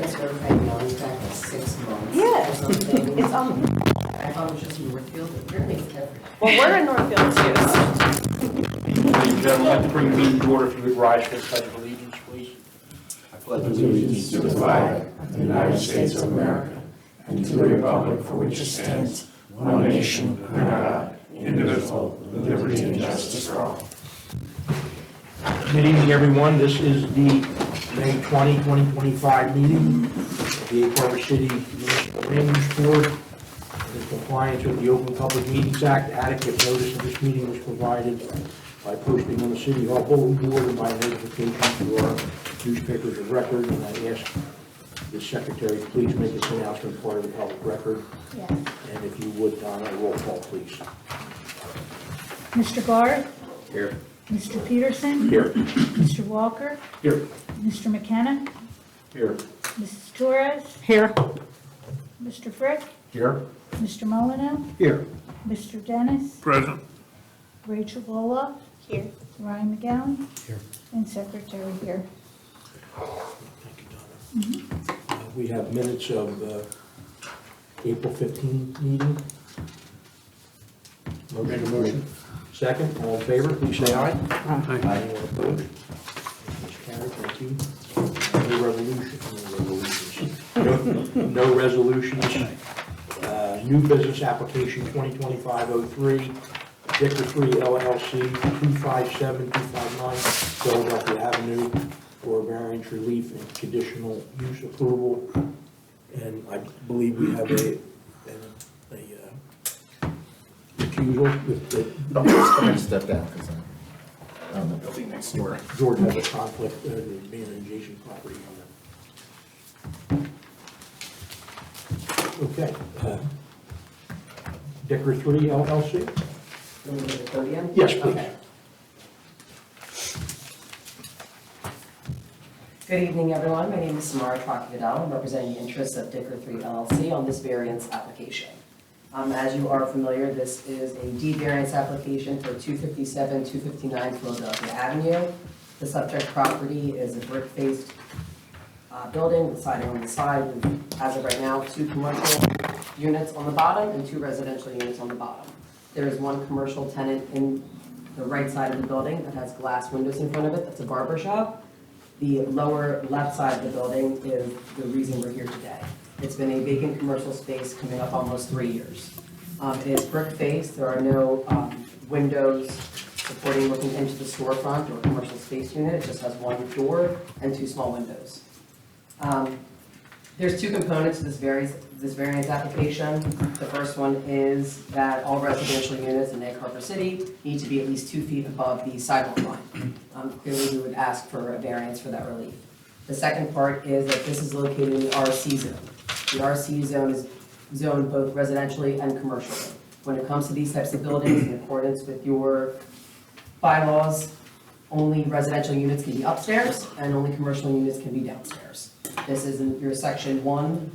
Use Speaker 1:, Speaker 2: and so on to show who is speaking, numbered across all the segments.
Speaker 1: variance for everybody knows back like 6 months.
Speaker 2: Yeah.
Speaker 1: Or something.
Speaker 2: It's on.
Speaker 1: I thought it was just Northfield, but apparently it's everywhere.
Speaker 2: Well, we're in Northfield too.
Speaker 3: Ladies and gentlemen, I'd like to bring the meeting to order if you would rise for the pledge of allegiance, please. I pledge
Speaker 4: allegiance to the flag of the United States of America and to the republic for which it stands, one nation, under God, indivisible, with liberty and justice for all.
Speaker 3: Good evening, everyone. This is the May 20, 2025 meeting of the Egg Harbor City Municipal Land Use Board. In compliance with the Open Public Meetings Act, adequate notice of this meeting was provided by posting on the City Hall bulletin board and by notification to our newspapers of record. And I ask the secretary to please make this announcement part of the public record.
Speaker 5: Yes.
Speaker 3: And if you would, Donna, roll call, please.
Speaker 5: Mr. Guard?
Speaker 3: Here.
Speaker 5: Mr. Peterson?
Speaker 3: Here.
Speaker 5: Mr. Walker?
Speaker 3: Here.
Speaker 5: Mr. McKenna?
Speaker 3: Here.
Speaker 5: Mrs. Torres?
Speaker 2: Here.
Speaker 5: Mr. Frick?
Speaker 3: Here.
Speaker 5: Mr. Molyneux?
Speaker 3: Here.
Speaker 5: Mr. Dennis?
Speaker 3: Present.
Speaker 5: Rachel Roloff?
Speaker 2: Here.
Speaker 5: Ryan McGowan?
Speaker 3: Here.
Speaker 5: And Secretary here.
Speaker 3: Thank you, Donna. We have minutes of April 15 meeting. Motion. Second, all in favor, please say aye. Aye. Anyone opposed? Motion carried, thank you. No resolutions. New business application 2025-03, Dicker 3 LLC, 257259 Philadelphia Avenue, for variance relief and conditional use approval. And I believe we have a recusal with the,
Speaker 6: I'm going to step down because I'm on the building next door.
Speaker 3: George has a conflict, being an adjacent property on that. Okay. Dicker 3 LLC?
Speaker 1: Let me get the podium?
Speaker 3: Yes, please.
Speaker 1: Okay. Good evening, everyone. My name is Samara Trocky-Vidal. I'm representing the interests of Dicker 3 LLC on this variance application. As you are familiar, this is a deed variance application for 257-259 Philadelphia Avenue. The subject property is a brick-faced building with siding on the side, with, as of right now, 2 commercial units on the bottom and 2 residential units on the bottom. There is 1 commercial tenant in the right side of the building that has glass windows in front of it. That's a barber shop. The lower left side of the building is the reason we're here today. It's been a vacant commercial space coming up almost 3 years. It is brick faced. There are no windows supporting looking into the storefront or commercial space unit. It just has 1 door and 2 small windows. There's 2 components to this variance application. The first one is that all residential units in Egg Harbor City need to be at least 2 feet above the sidewalk line. Clearly, we would ask for a variance for that relief. The second part is that this is located in the RC zone. The RC zone is zoned both residentially and commercially. When it comes to these types of buildings, in accordance with your bylaws, only residential units can be upstairs and only commercial units can be downstairs. This is in your section 1,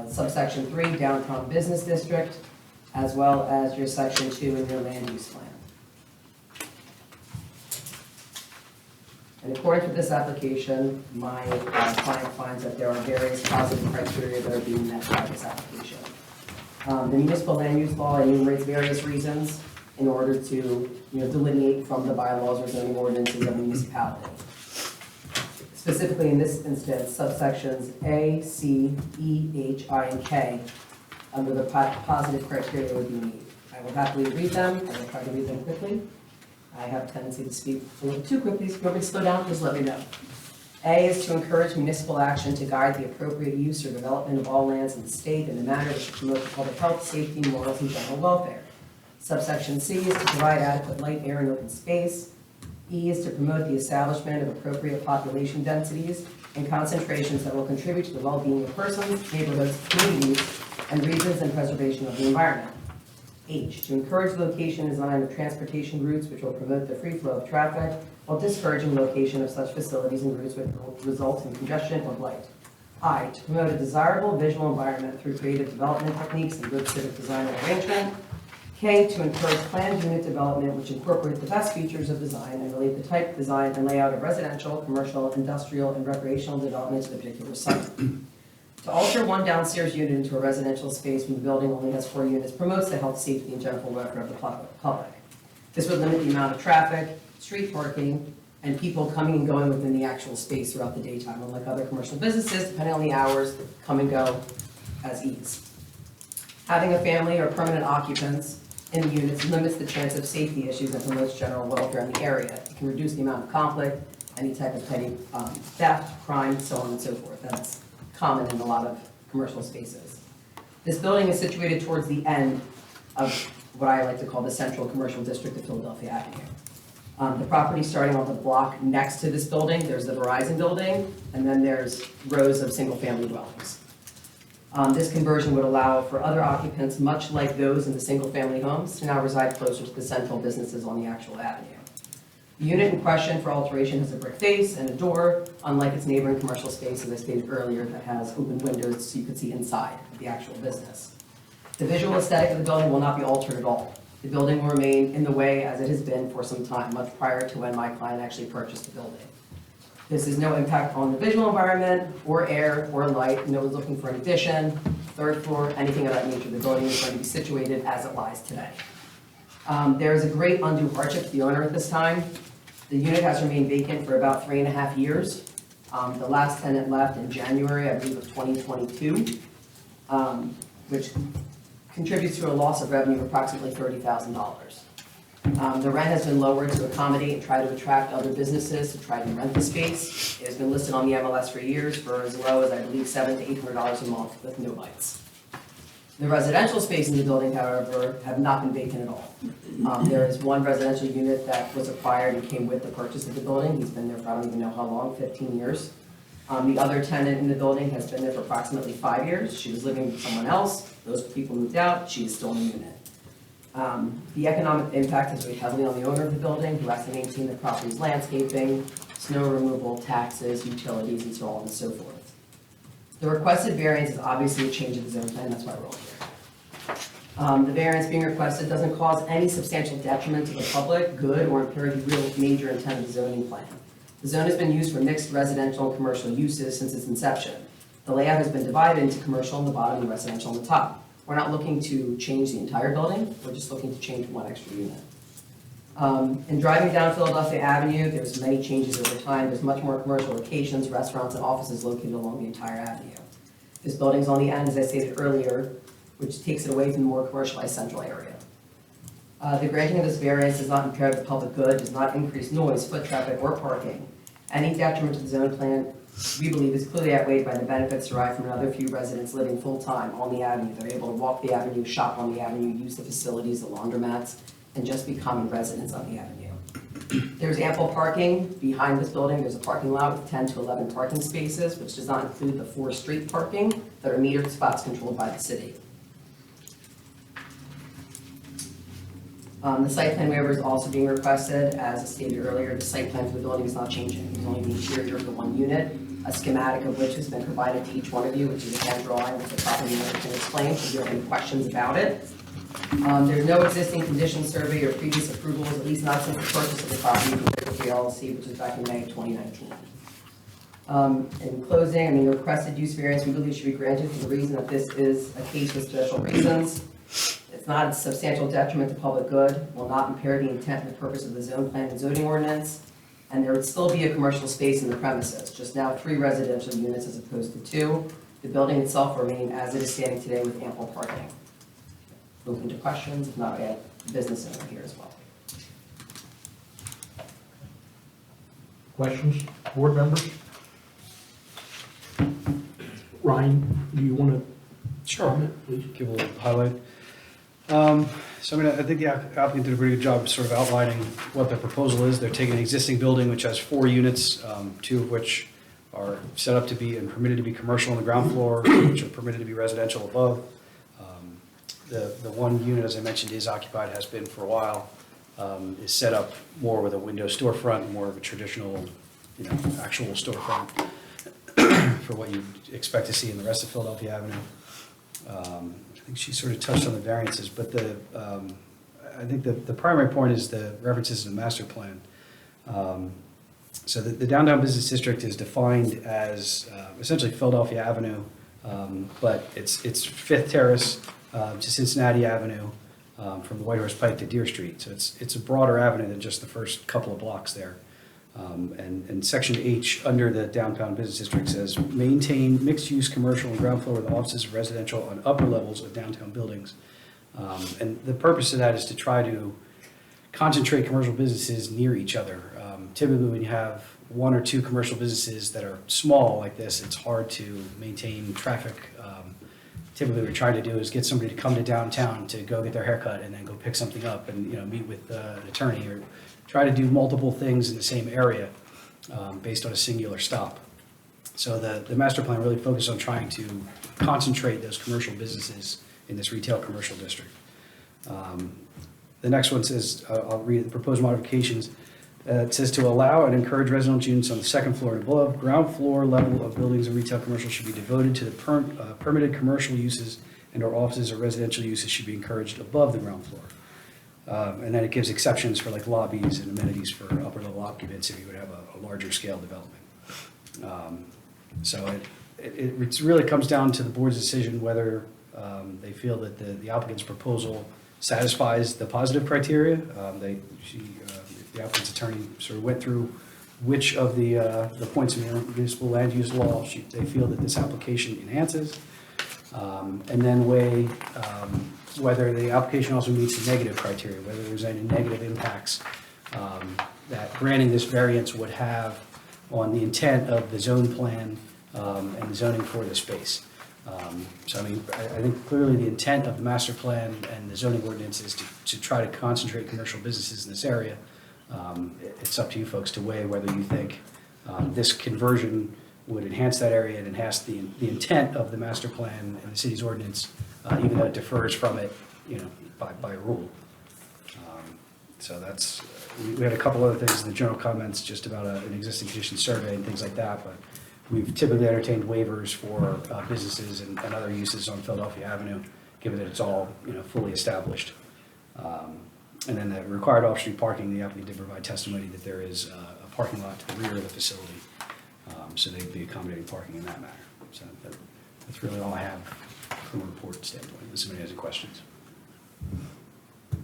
Speaker 1: subsection 3, downtown business district, as well as your section 2 in your land use plan. In accordance with this application, my client finds that there are various positive criteria that are being met by this application. The municipal land use law enumerates various reasons in order to delineate from the bylaws or zoning ordinances of a municipality. Specifically in this instance, subsections A, C, E, H, I, and K under the positive criteria would be needed. I will happily read them. I will try to read them quickly. I have a tendency to speak a little too quickly. If you want me to slow down, just let me know. A is to encourage municipal action to guide the appropriate use or development of all lands in the state in a manner that should promote public health, safety, morals, and general welfare. Subsection C is to provide adequate light, air, and open space. E is to promote the establishment of appropriate population densities and concentrations that will contribute to the well-being of persons, neighborhoods, communities, and regions and preservation of the environment. H, to encourage location and design of transportation routes which will promote the free flow of traffic while discouraging location of such facilities and routes which will result in congestion or blight. I, to promote a desirable visual environment through creative development techniques and good civic design and arrangement. K, to encourage planned unit development which incorporate the best features of design and relate the type, design, and layout of residential, commercial, industrial, and recreational development to the particular site. To alter one downstairs unit into a residential space when the building only has 4 units promotes the health, safety, and general welfare of the public. This would limit the amount of traffic, street parking, and people coming and going within the actual space throughout the daytime. Unlike other commercial businesses, depending on the hours, come and go as ease. Having a family or permanent occupants in the units limits the chance of safety issues and promotes general welfare in the area. It can reduce the amount of conflict, any type of petty theft, crime, so on and so forth. That's common in a lot of commercial spaces. This building is situated towards the end of what I like to call the central commercial district of Philadelphia Avenue. The property starting on the block next to this building, there's the Verizon building, and then there's rows of single-family dwellings. This conversion would allow for other occupants, much like those in the single-family homes, to now reside closer to the central businesses on the actual avenue. The unit in question for alteration has a brick face and a door, unlike its neighboring commercial space, as I stated earlier, that has open windows so you can see inside of the actual business. The visual aesthetic of the building will not be altered at all. The building will remain in the way as it has been for some time, much prior to when my client actually purchased the building. This has no impact on the visual environment, or air, or light. No one's looking for an addition, third floor, anything of that nature. The building is going to be situated as it lies today. There is a great undue hardship to the owner at this time. The unit has remained vacant for about 3.5 years. The last tenant left in January, I believe, of 2022, which contributes to a loss of revenue of approximately $30,000. The rent has been lowered to accommodate and try to attract other businesses to try to rent the space. It has been listed on the MLS for years for as low as, I believe, $700 to $800 a month with no bites. The residential spaces in the building, however, have not been vacant at all. There is one residential unit that was acquired and came with the purchase of the building. He's been there for I don't even know how long, 15 years. The other tenant in the building has been there for approximately 5 years. She was living with someone else. Those people moved out. She is still in the unit. The economic impact has weighed heavily on the owner of the building, who has to maintain the property's landscaping, snow removal, taxes, utilities, and so on and so forth. The requested variance is obviously a change of the zone plan, that's why we're all here. The variance being requested doesn't cause any substantial detriment to the public, good, or impair the real major intent of the zoning plan. The zone has been used for mixed residential and commercial uses since its inception. The layout has been divided into commercial on the bottom and residential on the top. We're not looking to change the entire building, we're just looking to change one extra unit. In driving down Philadelphia Avenue, there's many changes over time. There's much more commercial locations, restaurants, and offices located along the entire avenue. This building's on the end, as I stated earlier, which takes it away from the more commercialized central area. The granting of this variance does not impair the public good, does not increase noise, foot traffic, or parking. Any detriment to the zone plan, we believe, is clearly outweighed by the benefits derived from another few residents living full-time on the avenue. They're able to walk the avenue, shop on the avenue, use the facilities, the laundromats, and just be common residents on the avenue. There's ample parking behind this building. There's a parking lot with 10 to 11 parking spaces, which does not include the 4 street parking that are metered spots controlled by the city. The site plan waiver is also being requested. As stated earlier, the site plan for the building is not changing. It's only the interior of the one unit, a schematic of which has been provided to each one of you, which is a hand drawing which the property owner can explain if you have any questions about it. There's no existing condition survey or previous approvals, at least not since the purchase of the property from Fairfield LLC, which is back in May of 2019. In closing, the requested use variance we believe should be granted for the reason that this is a case with special reasons. It's not a substantial detriment to public good, will not impair the intent and the purpose of the zone plan and zoning ordinance, and there would still be a commercial space in the premises, just now 3 residential units as opposed to 2. The building itself will remain as it is standing today with ample parking. Open to questions, if not, I have business owner here as well.
Speaker 3: Questions, board members? Ryan, do you want to comment, please?
Speaker 2: Give a little highlight. I think the applicant did a pretty good job of sort of outlining what their proposal is. They're taking an existing building which has 4 units, 2 of which are set up to be and permitted to be commercial on the ground floor, 2 which are permitted to be residential above. The one unit, as I mentioned, is occupied, has been for a while, is set up more with a window storefront, more of a traditional, actual storefront for what you'd expect to see in the rest of Philadelphia Avenue. I think she sort of touched on the variances, but the I think the primary point is the references to the master plan. So the downtown business district is defined as essentially Philadelphia Avenue, but it's Fifth Terrace to Cincinnati Avenue, from the White Horse Pike to Deer Street. So it's a broader avenue than just the first couple of blocks there. And section H under the downtown business district says, maintain mixed-use commercial and ground floor with offices and residential on upper levels of downtown buildings. And the purpose of that is to try to concentrate commercial businesses near each other. Typically, when you have one or two commercial businesses that are small like this, it's hard to maintain traffic. Typically, what we're trying to do is get somebody to come to downtown to go get their haircut and then go pick something up and, meet with an attorney, or try to do multiple things in the same area based on a singular stop. So the master plan really focused on trying to concentrate those commercial businesses in this retail commercial district. The next one says, I'll read the proposed modifications. It says to allow and encourage residential units on the second floor and above. Ground floor level of buildings and retail commercial should be devoted to the permitted commercial uses, and or offices or residential uses should be encouraged above the ground floor. And then it gives exceptions for like lobbies and amenities for upper level occupants if you would have a larger scale development. So it really comes down to the board's decision whether they feel that the applicant's proposal satisfies the positive criteria. The applicant's attorney sort of went through which of the points in the municipal land use law they feel that this application enhances, and then weigh whether the application also meets the negative criteria, whether there's any negative impacts that granting this variance would have on the intent of the zone plan and the zoning for the space. So I think clearly the intent of the master plan and the zoning ordinance is to try to concentrate commercial businesses in this area. It's up to you folks to weigh whether you think this conversion would enhance that area and enhance the intent of the master plan and the city's ordinance, even though it differs from it, by rule. So that's, we had a couple other things in the general comments just about an existing condition survey and things like that, but we've typically entertained waivers for businesses and other uses on Philadelphia Avenue, given that it's all, fully established. And then the required off-street parking, the applicant did provide testimony that there is a parking lot to the rear of the facility. So they'd be accommodating parking in that manner. So that's really all I have from a report standpoint, unless somebody has any questions.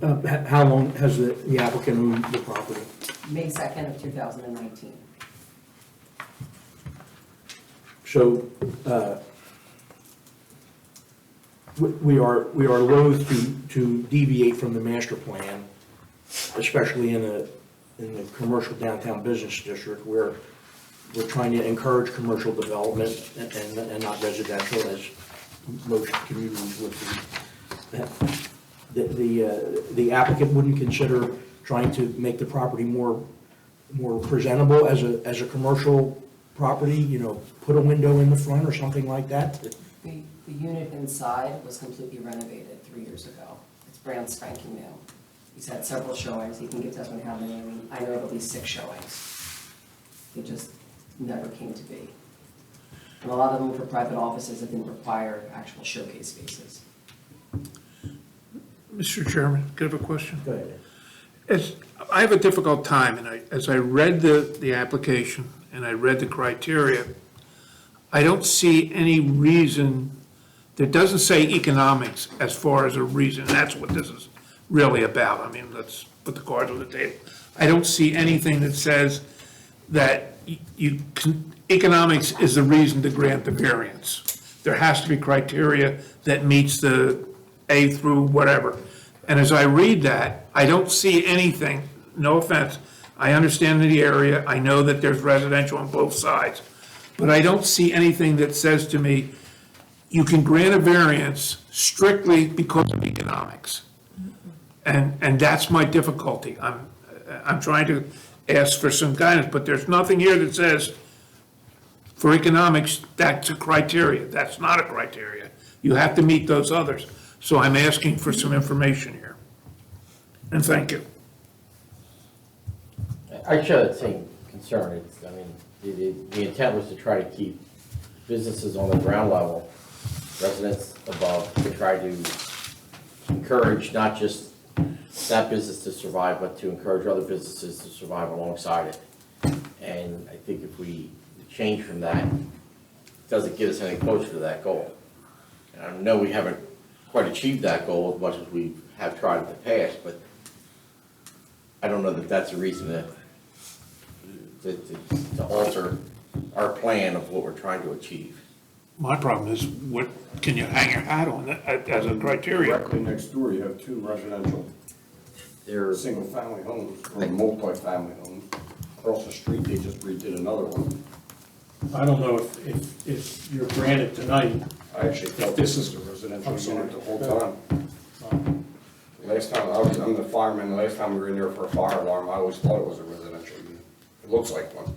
Speaker 3: How long has the applicant owned the property?
Speaker 1: May 2nd of 2019.
Speaker 3: So we are loath to deviate from the master plan, especially in the commercial downtown business district where we're trying to encourage commercial development and not residential, as most communities would be. The applicant wouldn't consider trying to make the property more presentable as a commercial property, put a window in the front or something like that?
Speaker 1: The unit inside was completely renovated 3 years ago. It's brand spanking new. He's had several showings. He can give testimony how many. I know of at least 6 showings. It just never came to be. And a lot of them for private offices that didn't require actual showcase spaces.
Speaker 7: Mr. Chairman, could I have a question?
Speaker 3: Go ahead.
Speaker 7: I have a difficult time, and as I read the application and I read the criteria, I don't see any reason, that doesn't say economics as far as a reason. That's what this is really about. I mean, let's put the cards on the table. I don't see anything that says that economics is the reason to grant the variance. There has to be criteria that meets the A through whatever. And as I read that, I don't see anything, no offense, I understand the area, I know that there's residential on both sides, but I don't see anything that says to me, you can grant a variance strictly because of economics. And that's my difficulty. I'm trying to ask for some guidance, but there's nothing here that says, for economics, that's a criteria. That's not a criteria. You have to meet those others. So I'm asking for some information here. And thank you.
Speaker 8: I share that same concern. The intent was to try to keep businesses on the ground level, residents above, to try to encourage not just that business to survive, but to encourage other businesses to survive alongside it. And I think if we change from that, it doesn't get us any closer to that goal. And I know we haven't quite achieved that goal as much as we have tried in the past, but I don't know that that's a reason to alter our plan of what we're trying to achieve.
Speaker 7: My problem is, what, can you hang your hat on that as a criteria?
Speaker 9: Directly next door, you have 2 residential,
Speaker 8: There's,
Speaker 9: single-family homes, or multi-family homes. Across the street, they just redid another one.
Speaker 3: I don't know if you're granted tonight,
Speaker 9: I actually thought this is the residential
Speaker 3: I'm sorry.
Speaker 9: unit the whole time. Last time, I'm the fireman, the last time we were in there for a fire alarm, I always thought it was a residential unit. It looks like one.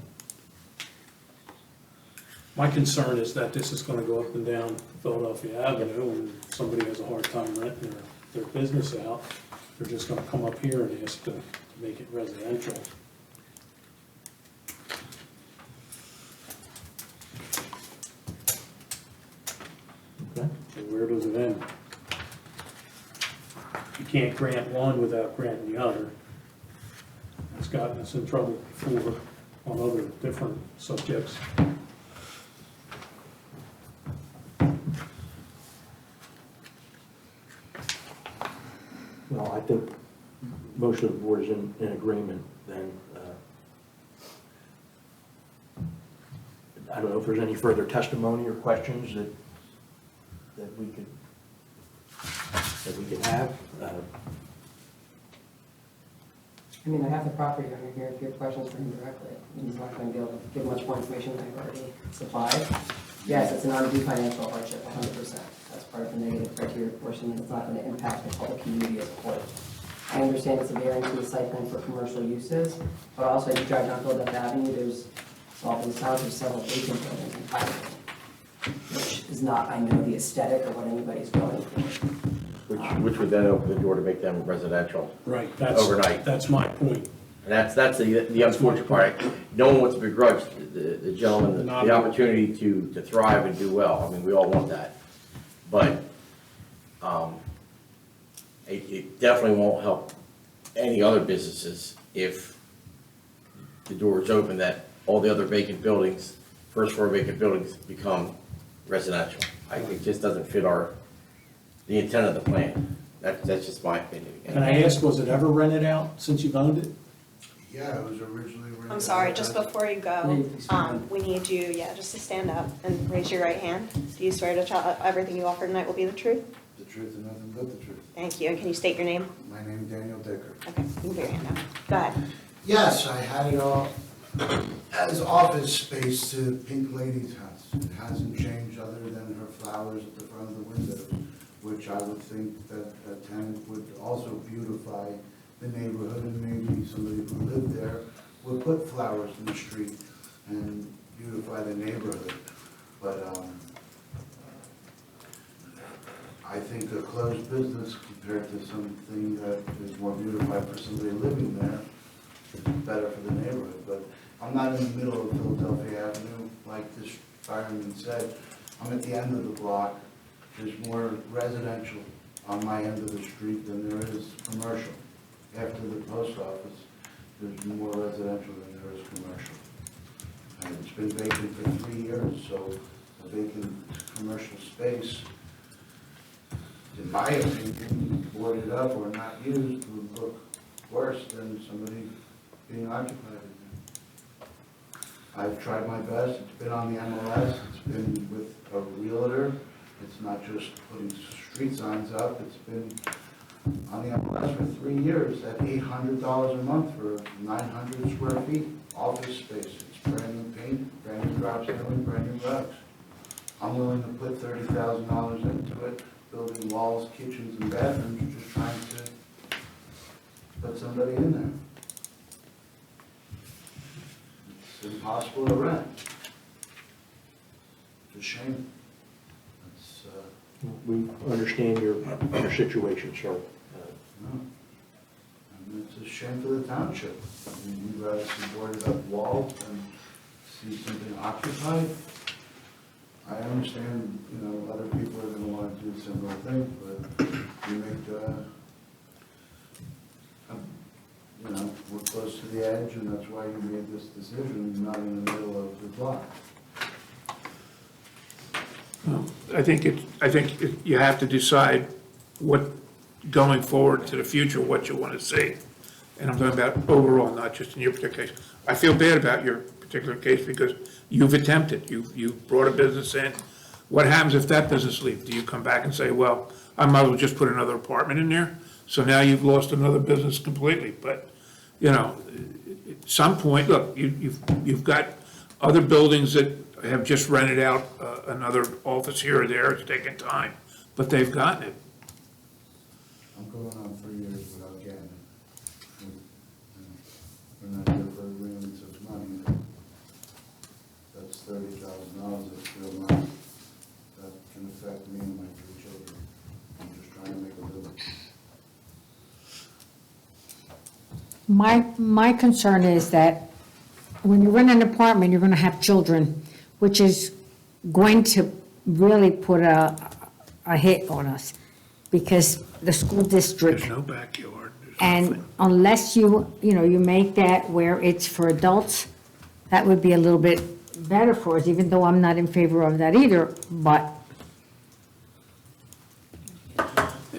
Speaker 3: my concern is that this is gonna go up and down Philadelphia Avenue, and somebody has a hard time renting their business out. They're just gonna come up here and ask to make it residential. Okay, so where does it end? You can't grant one without granting the other. It's gotten us in trouble before on other different subjects. Well, I think most of the board is in agreement then. I don't know if there's any further testimony or questions that we could have.
Speaker 1: I mean, I have the property owner here, if you have questions for him directly. He's not going to be able to give much more information than I've already supplied. Yes, it's an undue financial hardship, 100%. That's part of the negative criteria portion, and it's not going to impact the public community as a whole. I understand it's a variance to the site plan for commercial uses, but also if you drive down Philadelphia Avenue, there's, well, in the town, there's several vacant buildings in Pioneer, which is not, I know, the aesthetic or what anybody's going for.
Speaker 8: which would then open the door to make them residential.
Speaker 3: Right,
Speaker 8: Overnight.
Speaker 3: that's my point.
Speaker 8: And that's the unfortunate part. No one wants to begrudge the gentleman the opportunity to thrive and do well. I mean, we all want that. But it definitely won't help any other businesses if the door is open, that all the other vacant buildings, first floor vacant buildings become residential. It just doesn't fit the intent of the plan. That's just my opinion.
Speaker 3: Can I ask, was it ever rented out since you've owned it?
Speaker 10: Yeah, it was originally rented.
Speaker 11: I'm sorry, just
Speaker 10: out.
Speaker 11: before you go, we need you, just to stand up and raise your right hand. Do you swear to tell everything you offer tonight will be the truth?
Speaker 10: The truth and nothing but the truth.
Speaker 11: Thank you, and can you state your name?
Speaker 10: My name is Daniel Dicker.
Speaker 11: Okay, you can put your hand down. Go ahead.
Speaker 10: Yes, I had it all as office space to Pink Lady's house. It hasn't changed other than her flowers at the front of the windows, which I would think that a tenant would also beautify the neighborhood, and maybe somebody who lived there would put flowers in the street and beautify the neighborhood. But I think a closed business compared to something that is more beautified for somebody living there is better for the neighborhood. But I'm not in the middle of Philadelphia Avenue, like this fireman said. I'm at the end of the block. There's more residential on my end of the street than there is commercial. After the post office, there's more residential than there is commercial. And it's been vacant for 3 years, so a vacant commercial space, in my opinion, boarded up or not used would look worse than somebody being occupied in there. I've tried my best. It's been on the MLS. It's been with a realtor. It's not just putting street signs up. It's been on the MLS for 3 years at $800 a month for 900 square feet, office space. It's brand new paint, brand new drop ceiling, brand new rugs. I'm willing to put $30,000 into it, building walls, kitchens, and bathrooms, just trying to put somebody in there. It's impossible to rent. It's a shame. It's,
Speaker 3: We understand your situation, sir.
Speaker 10: no. And it's a shame for the township. I mean, we'd rather see boarded up walls than see something occupied. I understand, other people are gonna wanna do similar things, but you make, you know, we're close to the edge, and that's why you made this decision, not in the middle of the block.
Speaker 7: I think you have to decide what, going forward to the future, what you want to see. And I'm talking about overall, not just in your particular case. I feel bad about your particular case because you've attempted, you've brought a business in. What happens if that business leaves? Do you come back and say, well, I might as well just put another apartment in there? So now you've lost another business completely. But, you know, at some point, look, you've got other buildings that have just rented out another office here or there. It's taken time, but they've gotten it.
Speaker 10: I'm going on 3 years without getting it. We're not here for agreements of money. That's $30,000, that's real money. That can affect me and my 3 children. I'm just trying to make a living.
Speaker 12: My concern is that when you rent an apartment, you're gonna have children, which is going to really put a hit on us, because the school district,
Speaker 7: There's no backyard. There's
Speaker 12: and
Speaker 7: nothing.
Speaker 12: unless you make that where it's for adults, that would be a little bit better for us, even though I'm not in favor of that either, but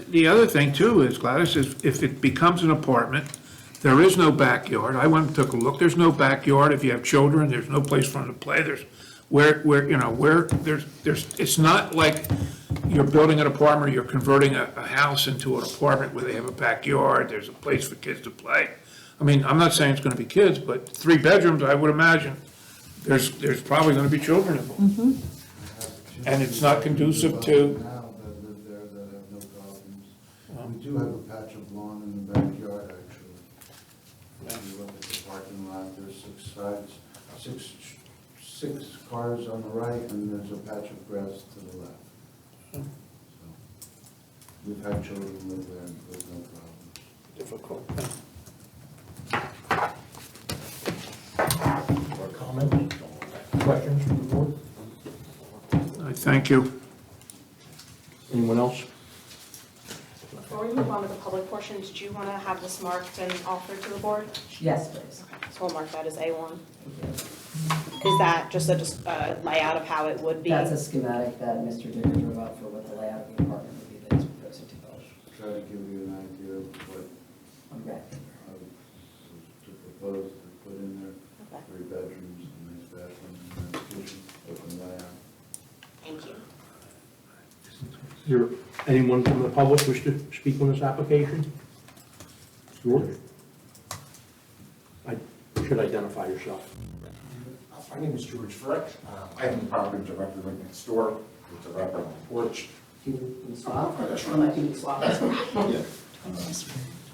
Speaker 7: The other thing too is, Gladys, is if it becomes an apartment, there is no backyard. I went and took a look. There's no backyard. If you have children, there's no place for them to play. There's it's not like you're building an apartment or you're converting a house into an apartment where they have a backyard. There's a place for kids to play. I mean, I'm not saying it's gonna be kids, but 3 bedrooms, I would imagine, there's probably gonna be children involved.
Speaker 10: I have 2
Speaker 7: And it's not conducive to-
Speaker 10: now that live there that have no problems. We do have a patch of lawn in the backyard, actually. If you look at the parking lot, there's 6 sides, six cars on the right, and there's a patch of grass to the left. So, we've had children live there, and there's no problems.
Speaker 7: Difficult.
Speaker 3: Or comments, questions from the board?
Speaker 7: I thank you.
Speaker 3: Anyone else?
Speaker 11: Before we move on to the public portion, did you want to have this marked and offered to the board?
Speaker 1: Yes, please.
Speaker 11: So we'll mark that as A1. Is that just a layout of how it would be?
Speaker 1: That's a schematic that Mr. Dicker drew up for what the layout of the apartment would be that he's proposing to build.
Speaker 10: Try to give you an idea of what
Speaker 1: Okay.
Speaker 10: I was to propose to put in there.
Speaker 11: Okay.
Speaker 10: 3 bedrooms, a nice bathroom, and a kitchen, open layout.
Speaker 11: Thank you.
Speaker 3: Is there anyone from the public wish to speak on this application? George? I should identify yourself.
Speaker 4: My name is George Frick. I own the property directly right next door. It's a wrap on the porch.
Speaker 1: Can you swap?
Speaker 4: Oh, that's
Speaker 1: Or like you swap?
Speaker 4: Yeah.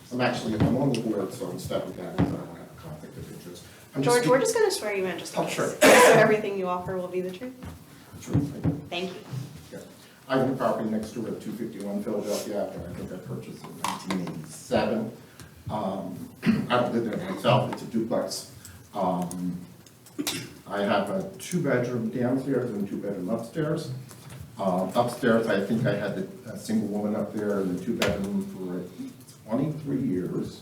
Speaker 4: I'm on the board, so I'm stepping down because I don't have a conflict of interest.
Speaker 11: George, we're just going to swear you in just in
Speaker 4: Oh,
Speaker 11: case.
Speaker 4: sure.
Speaker 11: So everything you offer will be the truth? Thank you.
Speaker 4: Yeah. I own the property next door at 251 Philadelphia Avenue. I think I purchased it in 1987. I don't live there myself. It's a duplex. I have a 2-bedroom downstairs and a 2-bedroom upstairs. Upstairs, I think I had a single woman up there in the 2-bedroom for 23 years.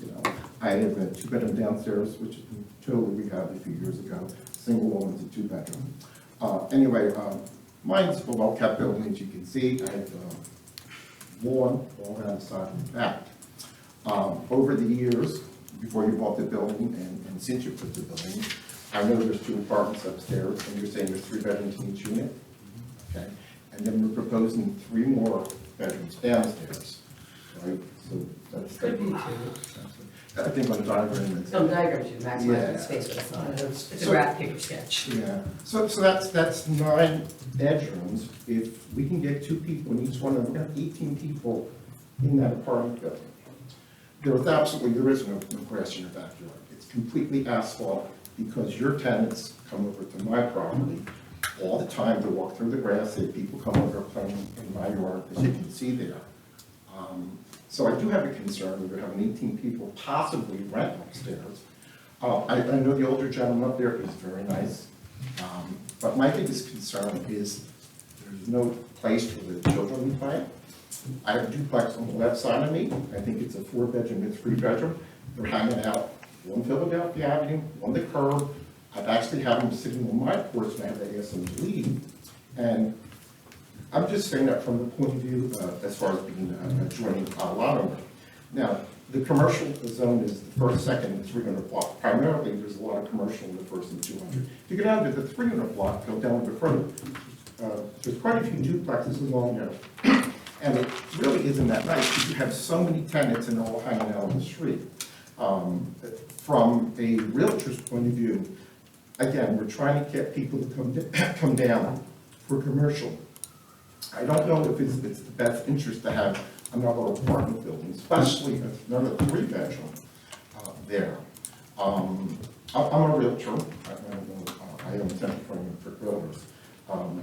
Speaker 4: You know, I have a 2-bedroom downstairs, which has been totally rehabbed a few years ago. Single woman's a 2-bedroom. Anyway, mine's a well-kept building, as you can see. I have lawn all around the side and back. Over the years, before you bought the building and since you put the building, I know there's 2 apartments upstairs, and you're saying there's 3 bedrooms in each unit? Okay, and then we're proposing 3 more bedrooms downstairs, right? So that's.
Speaker 1: Could be 2.
Speaker 4: I think on the diagram it's.
Speaker 1: Some diagrams you maximize
Speaker 4: Yeah.
Speaker 1: the space, but it's not. It's a
Speaker 4: So-
Speaker 1: graph paper sketch.
Speaker 4: Yeah, so that's 9 bedrooms. If we can get 2 people in each one of them, we have 18 people in that apartment building. There is no grass in your backyard. It's completely asphalt because your tenants come over to my property all the time to walk through the grass. They people come over playing in my yard, as you can see there. So I do have a concern. We're having 18 people possibly rent upstairs. I know the older gentleman up there is very nice, but my biggest concern is there's no place for the children to play. I have a duplex on the left side of me. I think it's a 4-bedroom and 3-bedroom. They're hanging out on Philadelphia Avenue, on the curb. I've actually had them sitting on my porch now, they asked them to leave. And I'm just saying that from the point of view, as far as being adjoining a lot owner. Now, the commercial zone is the first, second, and 300 block. Primarily, there's a lot of commercial in the first and 200. If you go down to the 300 block, go down to the front, there's quite a few duplexes along there. And it really isn't that nice, because you have so many tenants and they're all hanging out on the street. From a realtor's point of view, again, we're trying to get people to come down for commercial. I don't know if it's the best interest to have another apartment building, especially if another 3-bedroom there. I'm a realtor, I own 10 for builders.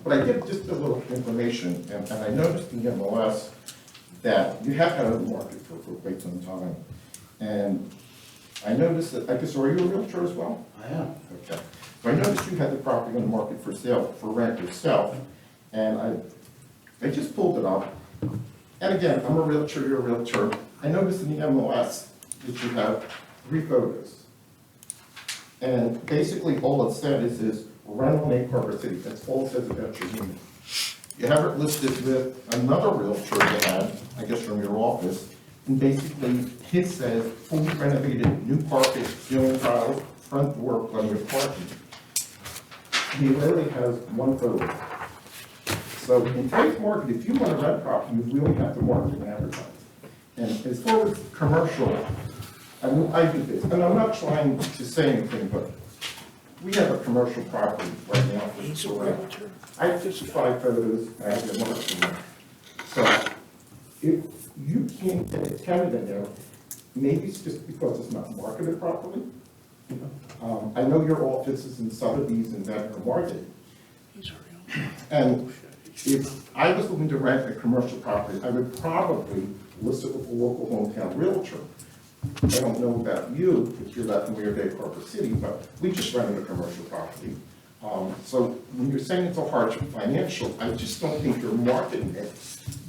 Speaker 4: But I get just a little information, and I noticed in the MLS that you have had it on the market for quite some time. And I noticed that, I guess, are you a realtor as well?
Speaker 10: I am.
Speaker 4: Okay. So I noticed you had the property on the market for sale, for rent yourself, and I just pulled it up. And again, I'm a realtor, you're a realtor. I noticed in the MLS that you have 3 photos. And basically, all it said is rental in Carver City. That's all it says about your unit. You have it listed with another realtor you had, I guess from your office, and basically, his says fully renovated, new carpet, ceiling tile, front door, plenty of parking. He literally has 1 photo. So in today's market, if you want to rent property, you really have to market and advertise. And as far as commercial, I mean, I do this, and I'm not trying to say anything, but we have a commercial property right now for rent. I have 55 photos, and I have them marked. So if you can't get a tenant in there, maybe it's just because it's not marketed properly. I know your office is in Sotheby's and Ventnor Market. And if I was looking to rent a commercial property, I would probably list it with a local hometown realtor. I don't know about you, if you're that familiar with Carver City, but we just rented a commercial property. So when you're saying it's a hardship financial, I just don't think you're marketing it.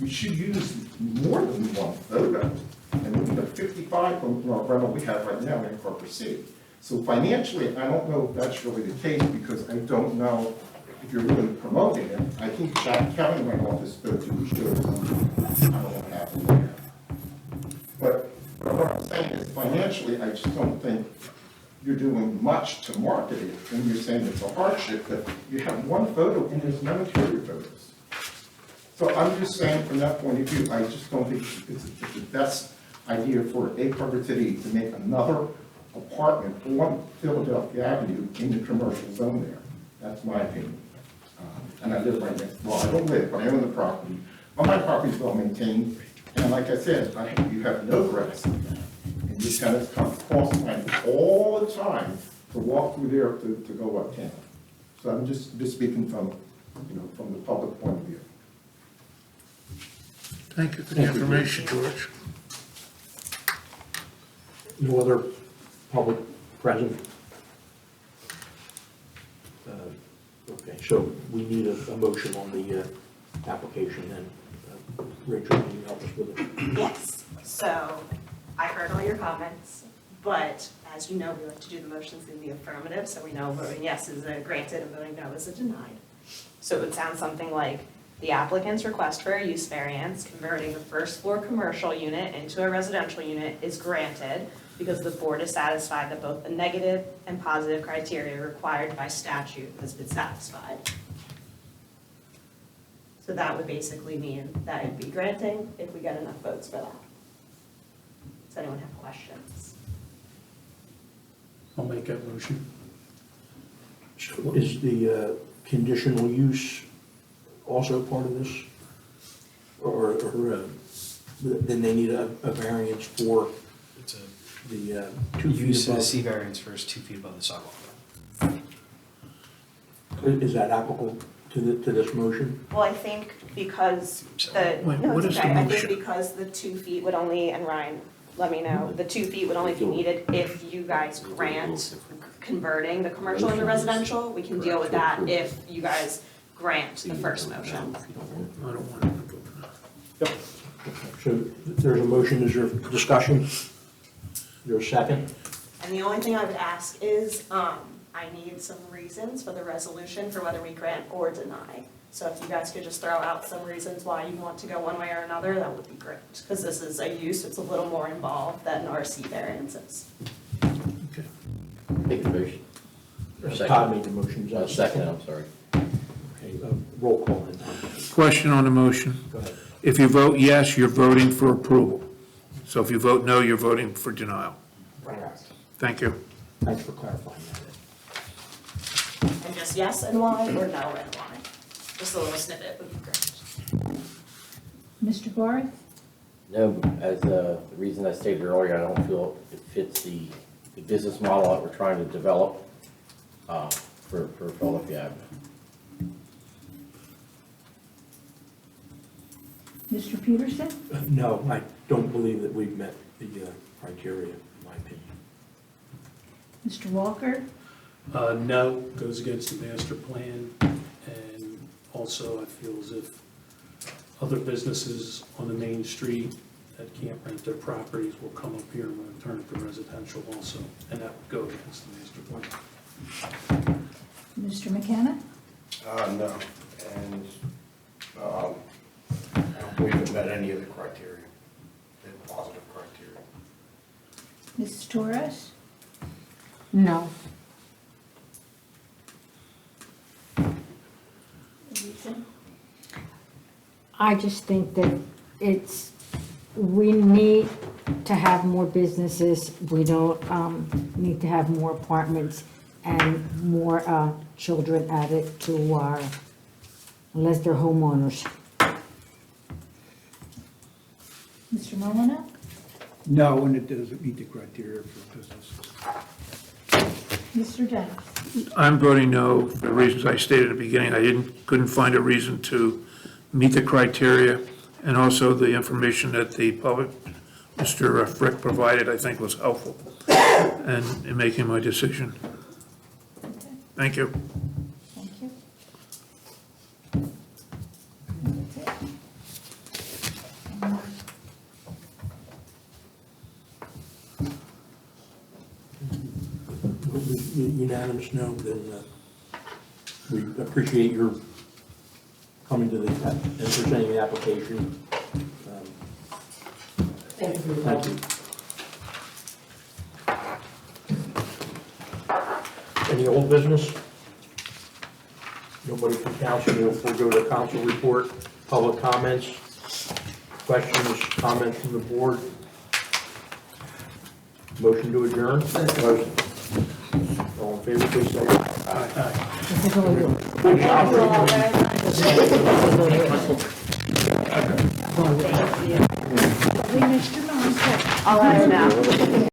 Speaker 4: You should use more than 1 photo. And we have 55 from our rental we have right now in Carver City. So financially, I don't know if that's really the case, because I don't know if you're really promoting it. I think Jack Kelly went off his photo, we showed something. I don't know what happened there. But what I'm saying is financially, I just don't think you're doing much to market it, and you're saying it's a hardship, but you have 1 photo and there's no interior photos. So I'm just saying from that point of view, I just don't think it's the best idea for Carver City to make another apartment on Philadelphia Avenue in the commercial zone there. That's my opinion. And I live right next, well, I don't live, but I own the property. Well, my property's well maintained, and like I said, you have no grass in there. And your tenants come across line all the time to walk through there to go uptown. So I'm just speaking from, from the public point of view.
Speaker 7: Thank you for the information, George.
Speaker 3: No other public present? Okay, so we need a motion on the application then. Rachel, can you help us with it?
Speaker 11: Yes, so I heard all your comments, but as you know, we like to do the motions in the affirmative, so we know voting yes is a granted and voting no is a denied. So it would sound something like, the applicant's request for a use variance converting the first floor commercial unit into a residential unit is granted because the board is satisfied that both the negative and positive criteria required by statute has been satisfied. So that would basically mean that it'd be granting if we get enough votes for that. Does anyone have questions?
Speaker 7: I'll make that motion.
Speaker 3: So is the conditional use also part of this? Or then they need a variance for
Speaker 2: It's
Speaker 3: the
Speaker 2: a
Speaker 3: 2 feet
Speaker 2: use of the
Speaker 3: above?
Speaker 2: C variance for 2 feet above the sidewalk.
Speaker 3: Is that applicable to this motion?
Speaker 11: Well, I think because the,
Speaker 7: Wait,
Speaker 11: no,
Speaker 7: what
Speaker 11: it's
Speaker 7: is the
Speaker 11: okay. I think
Speaker 7: motion?
Speaker 11: because the 2 feet would only, and Ryan, let me know, the 2 feet would only be needed if you guys grant converting the commercial into residential. We can deal with that if you guys grant the first motion.
Speaker 7: I don't want to go for that.
Speaker 3: So there's a motion, is there discussion? Your second?
Speaker 11: And the only thing I would ask is, I need some reasons for the resolution for whether we grant or deny. So if you guys could just throw out some reasons why you want to go one way or another, that would be great. Because this is a use, it's a little more involved than RC variances.
Speaker 3: Okay.
Speaker 8: Take the motion. Or
Speaker 3: Todd
Speaker 8: second.
Speaker 3: made the motion. Is that a
Speaker 8: Second, I'm sorry.
Speaker 3: Okay, roll call then.
Speaker 7: Question on the motion.
Speaker 3: Go ahead.
Speaker 7: If you vote yes, you're voting for approval. So if you vote no, you're voting for denial. Thank you.
Speaker 3: Thanks for clarifying that.
Speaker 11: And just yes and why, or no and why? Just a little snippet would be great.
Speaker 5: Mr. Barth?
Speaker 8: No, as the reason I stated earlier, I don't feel it fits the business model that we're trying to develop for Philadelphia Avenue.
Speaker 5: Mr. Peterson?
Speaker 3: No, I don't believe that we've met the criteria, in my opinion.
Speaker 5: Mr. Walker?
Speaker 13: No, goes against the master plan, and also I feel as if other businesses on the main street that can't rent their properties will come up here and want to turn it to residential also, and that would go against the master plan.
Speaker 5: Mr. McKenna?
Speaker 9: No, and, I don't believe it met any of the criteria, the positive criteria.
Speaker 5: Mrs. Torres?
Speaker 12: No.
Speaker 5: Reason?
Speaker 12: I just think that we need to have more businesses. We don't need to have more apartments and more children added to our, unless they're homeowners.
Speaker 5: Mr. Molyneux?
Speaker 3: No, and it doesn't meet the criteria for businesses.
Speaker 5: Mr. Dennis?
Speaker 7: I'm voting no for the reasons I stated at the beginning. I couldn't find a reason to meet the criteria, and also the information that the public, Mr. Frick provided, I think was helpful in making my decision.
Speaker 5: Okay,
Speaker 7: Thank you.
Speaker 5: thank you. That's it.
Speaker 3: Unanimous no, then we appreciate your coming to the, and presenting the application.
Speaker 1: Thank you.
Speaker 3: Thank you. Any old business? Nobody from council, we'll go to council report, public comments, questions, comments from the board. Motion to adjourn? Motion. All in favor, please say aye.
Speaker 12: This is all yours.
Speaker 3: Good job.
Speaker 5: Mr. Monson?
Speaker 11: I'll let her know.